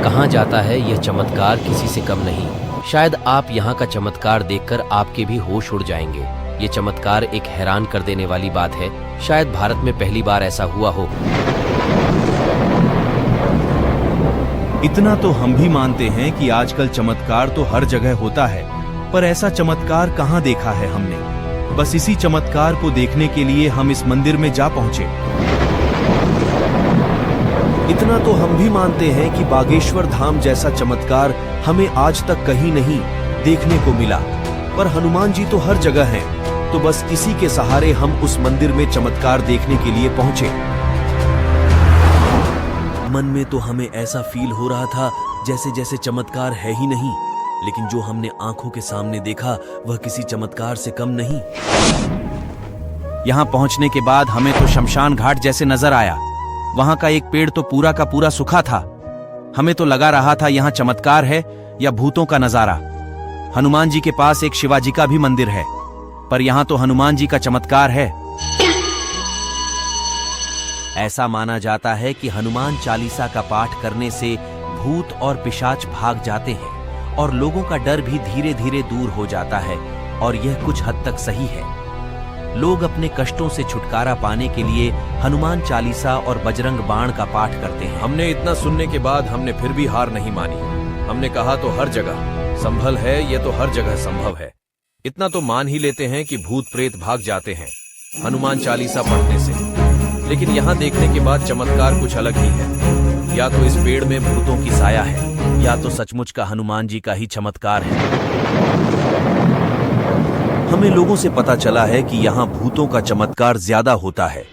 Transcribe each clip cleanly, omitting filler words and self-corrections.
कहाँ जाता है यह चमत्कार किसी से कम नहीं। शायद आप यहाँ का चमत्कार देखकर आपके भी होश उड़ जाएंगे। ये चमत्कार एक हैरान कर देने वाली बात है। शायद भारत में पहली बार ऐसा हुआ हो। इतना तो हम भी मानते हैं कि आजकल चमत्कार तो हर जगह होता है, पर ऐसा चमत्कार कहाँ देखा है हमने। बस इसी चमत्कार को देखने के लिए हम इस मंदिर में जा पहुंचे। इतना तो हम भी मानते हैं कि बागेश्वर धाम जैसा चमत्कार हमें आज तक कहीं नहीं देखने को मिला, पर हनुमान जी तो हर जगह हैं। तो बस इसी के सहारे हम उस मंदिर में चमत्कार देखने के लिए पहुंचे। मन में तो हमें ऐसा फील हो रहा था जैसे जैसे चमत्कार है ही नहीं, लेकिन जो हमने आंखों के सामने देखा वह किसी चमत्कार से कम नहीं। यहाँ पहुंचने के बाद हमें तो शमशान घाट जैसे नजर आया। वहां का एक पेड़ तो पूरा का पूरा सूखा था। हमें तो लगा रहा था यहाँ चमत्कार है या भूतों का नजारा। हनुमान जी के पास एक शिवाजी का भी मंदिर है, पर यहाँ तो हनुमान जी का चमत्कार है। ऐसा माना जाता है कि हनुमान चालीसा का पाठ करने से भूत और पिशाच भाग जाते हैं और लोगों का डर भी धीरे धीरे दूर हो जाता है, और यह कुछ हद तक सही है। लोग अपने कष्टों से छुटकारा पाने के लिए हनुमान चालीसा और बजरंग बाण का पाठ करते हैं। हमने इतना सुनने के बाद हमने फिर भी हार नहीं मानी। हमने कहा तो हर जगह संभल है, ये तो हर जगह संभव है। इतना तो मान ही लेते हैं कि भूत प्रेत भाग जाते हैं हनुमान चालीसा पढ़ने से। लेकिन यहाँ देखने के बाद चमत्कार कुछ अलग ही है। या तो इस पेड़ में भूतों की साया है, या तो सचमुच का हनुमान जी का ही चमत्कार है। हमें लोगों से पता चला है कि यहाँ भूतों का चमत्कार ज्यादा होता है।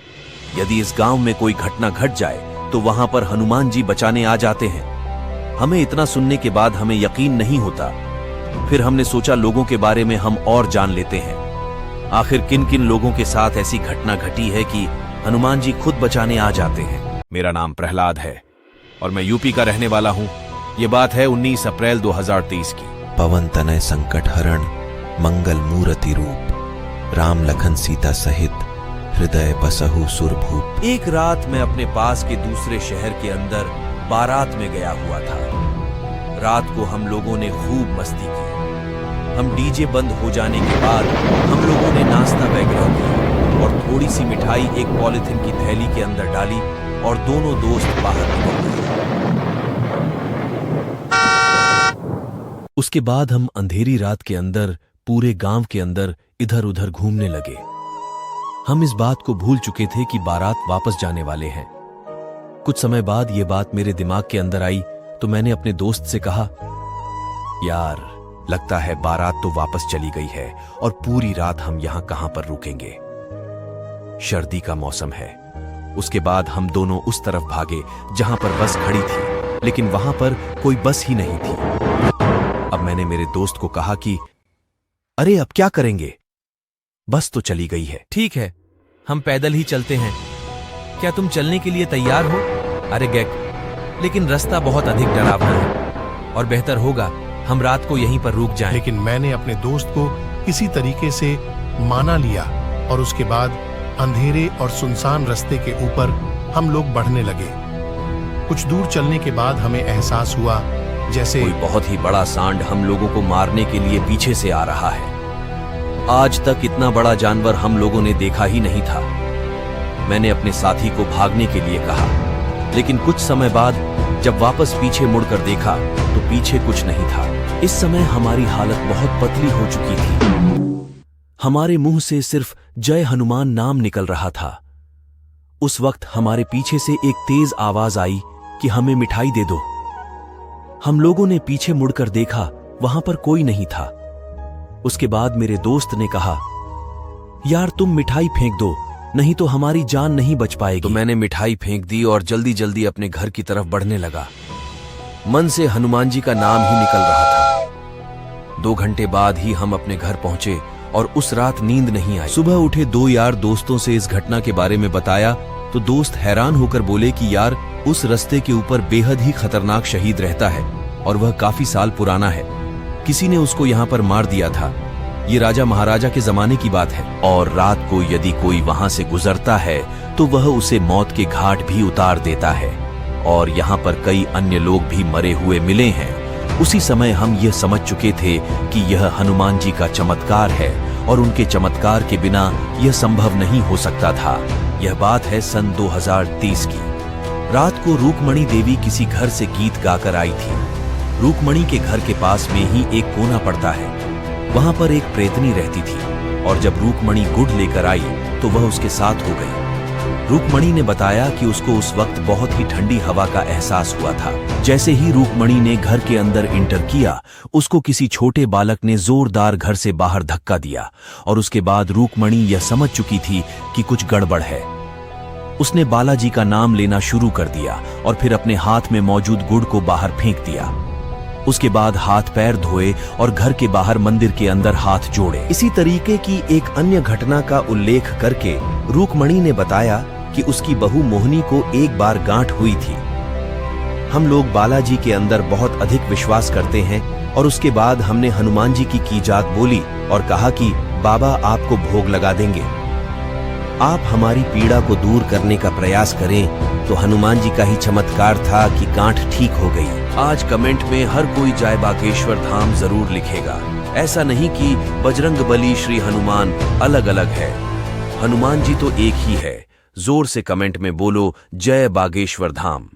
यदि इस गांव में कोई घटना घट जाए तो वहां पर हनुमान जी बचाने आ जाते हैं। हमें इतना सुनने के बाद हमें यकीन नहीं होता। फिर हमने सोचा लोगों के बारे में हम और जान लेते हैं। आखिर किन किन लोगों के साथ ऐसी घटना घटी है कि हनुमान जी खुद बचाने आ जाते हैं। मेरा नाम प्रहलाद है और मैं यूपी का रहने वाला हूँ। ये बात है 19 अप्रैल 2023 की। पवन तनय संकट हरण मंगल मूर्ति रूप, राम लखन सीता सहित हृदय बसहु सुरभूप। एक रात मैं अपने पास के दूसरे शहर के अंदर बारात में गया हुआ था। रात को हम लोगों ने खूब मस्ती की। हम डीजे बंद हो जाने के बाद हम लोगों ने नाश्ता वगैरह किया और थोड़ी सी मिठाई एक पॉलिथीन की थैली के अंदर डाली और दोनों दोस्त बाहर निकल गए। उसके बाद हम अंधेरी रात के अंदर पूरे गांव के अंदर इधर उधर घूमने लगे। हम इस बात को भूल चुके थे कि बारात वापस जाने वाले हैं। कुछ समय बाद ये बात मेरे दिमाग के अंदर आई तो मैंने अपने दोस्त से कहा, यार लगता है बारात तो वापस चली गई है और पूरी रात हम यहां कहां पर रुकेंगे। सर्दी का मौसम है। उसके बाद हम दोनों उस तरफ भागे जहां पर बस खड़ी थी, लेकिन वहां पर कोई बस ही नहीं थी। अब मैंने मेरे दोस्त को कहा कि अरे अब क्या करेंगे, बस तो चली गई है। ठीक है, हम पैदल ही चलते हैं। क्या तुम चलने के लिए तैयार हो? अरे गैक, लेकिन रास्ता बहुत अधिक डरावना है और बेहतर होगा हम रात को यहीं पर रुक जाएं। लेकिन मैंने अपने दोस्त को किसी तरीके से माना लिया और उसके बाद अंधेरे और सुनसान रास्ते के ऊपर हम लोग बढ़ने लगे। कुछ दूर चलने के बाद हमें एहसास हुआ जैसे कोई बहुत ही बड़ा सांड हम लोगों को मारने के लिए पीछे से आ रहा है। आज तक इतना बड़ा जानवर हम लोगों ने देखा ही नहीं था। मैंने अपने साथी को भागने के लिए कहा, लेकिन कुछ समय बाद जब वापस पीछे मुड़कर देखा तो पीछे कुछ नहीं था। इस समय हमारी हालत बहुत पतली हो चुकी थी। हमारे मुंह से सिर्फ जय हनुमान नाम निकल रहा था। उस वक्त हमारे पीछे से एक तेज आवाज आई कि हमें मिठाई दे दो। हम लोगों ने पीछे मुड़कर देखा, वहां पर कोई नहीं था। उसके बाद मेरे दोस्त ने कहा, यार तुम मिठाई फेंक दो, नहीं तो हमारी जान नहीं बच पाएगी। तो मैंने मिठाई फेंक दी और जल्दी जल्दी अपने घर की तरफ बढ़ने लगा। मन से हनुमान जी का नाम ही निकल रहा था। 2 घंटे बाद ही हम अपने घर पहुंचे और उस रात नींद नहीं आई। सुबह उठे 2 यार दोस्तों से इस घटना के बारे में बताया तो दोस्त हैरान होकर बोले कि यार उस रास्ते के ऊपर बेहद ही खतरनाक शहीद रहता है और वह काफी साल पुराना है। किसी ने उसको यहाँ पर मार दिया था। ये राजा महाराजा के जमाने की बात है और रात को यदि कोई वहां से गुजरता है तो वह उसे मौत के घाट भी उतार देता है और यहाँ पर कई अन्य लोग भी मरे हुए मिले हैं। उसी समय हम यह समझ चुके थे कि यह हनुमान जी का चमत्कार है और उनके चमत्कार के बिना यह संभव नहीं हो सकता था। यह बात है सन 2023 की। रात को रूकमणि देवी किसी घर से गीत गाकर आई थी। रूकमणि के घर के पास में ही एक कोना पड़ता है, वहां पर एक प्रेतनी रहती थी और जब रूकमणि गुड़ लेकर आई तो वह उसके साथ हो गई। रूकमणि ने बताया कि उसको उस वक्त बहुत ही ठंडी हवा का एहसास हुआ था। जैसे ही रूकमणि ने घर के अंदर इंटर किया, उसको किसी छोटे बालक ने जोरदार घर से बाहर धक्का दिया और उसके बाद रूकमणि यह समझ चुकी थी कि कुछ गड़बड़ है। उसने बालाजी का नाम लेना शुरू कर दिया और फिर अपने हाथ में मौजूद गुड़ को बाहर फेंक दिया। उसके बाद हाथ पैर धोए और घर के बाहर मंदिर के अंदर हाथ जोड़े। इसी तरीके की एक अन्य घटना का उल्लेख करके रूकमणि ने बताया कि उसकी बहू मोहिनी को एक बार गांठ हुई थी। हम लोग बालाजी के अंदर बहुत अधिक विश्वास करते हैं और उसके बाद हमने हनुमान जी की कीजात बोली और कहा कि बाबा आपको भोग लगा देंगे, आप हमारी पीड़ा को दूर करने का प्रयास करें। तो हनुमान जी का ही चमत्कार था कि गांठ ठीक हो गई। आज कमेंट में हर कोई जय बागेश्वर धाम जरूर लिखेगा। ऐसा नहीं कि बजरंगबली श्री हनुमान अलग अलग है, हनुमान जी तो एक ही है। जोर से कमेंट में बोलो जय बागेश्वर धाम।